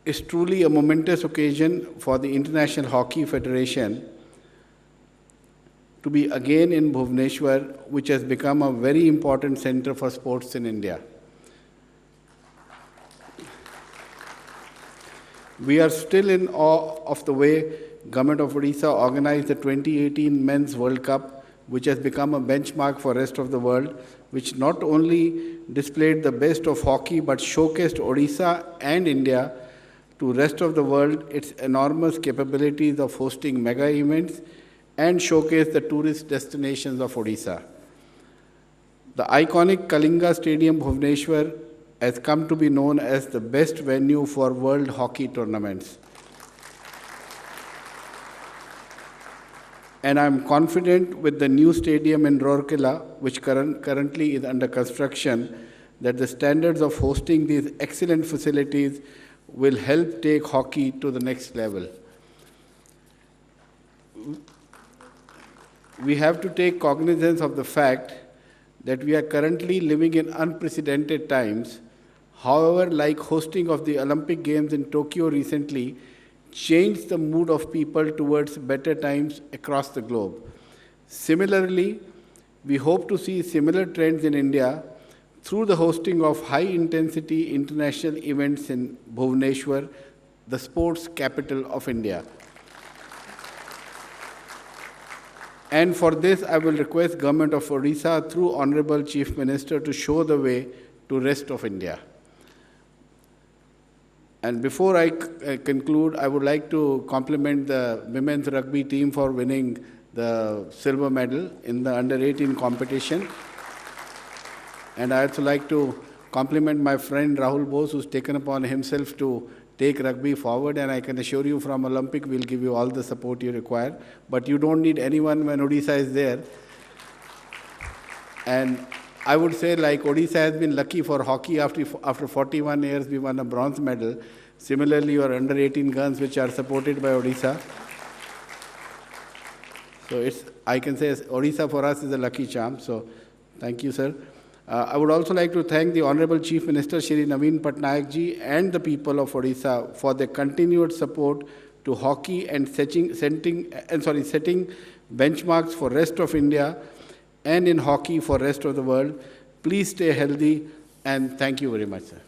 is truly a momentous occasion for the International Hockey Federation to be again in Bhubaneswar, which has become a very important center for sports in India. We are still in awe of the way Government of Odisha organized the 2018 Men's World Cup, which has become a benchmark for the rest of the world, which not only displayed the best of hockey but showcased Odisha and India to the rest of the world, its enormous capabilities of hosting mega events and showcase the tourist destinations of Odisha. The iconic Kalinga Stadium, Bhubaneswar, has come to be known as the best venue for world hockey tournaments. And I'm confident with the new stadium in Rourkela, which currently is under construction, that the standards of hosting these excellent facilities will help take hockey to the next level. We have to take cognizance of the fact that we are currently living in unprecedented times. However, like hosting of the Olympic Games in Tokyo recently, changed the mood of people towards better times across the globe. Similarly, we hope to see similar trends in India through the hosting of high-intensity international events in Bhubaneswar, the sports capital of India. And for this, I will request Government of Odisha through Honorable Chief Minister to show the way to rest of India. And before I conclude, I would like to compliment the women's rugby team for winning the silver medal in the under-18 competition. And I also like to compliment my friend Rahul Bose, who's taken upon himself to take rugby forward, and I can assure you from Olympic, we'll give you all the support you require. But you don't need anyone when Odisha is there. And I would say, like, Odisha has been lucky for hockey. After 41 years, we won a bronze medal. Similarly, your under-18 guns, which are supported by Odisha. So I can say Odisha for us is a lucky charm. So thank you, sir. I would also like to thank the Honorable Chief Minister, Shri Naveen Patnaik ji, and the people of Odisha for their continued support to hockey and setting benchmarks for rest of India and in hockey for rest of the world. Please stay healthy, and thank you very much, sir.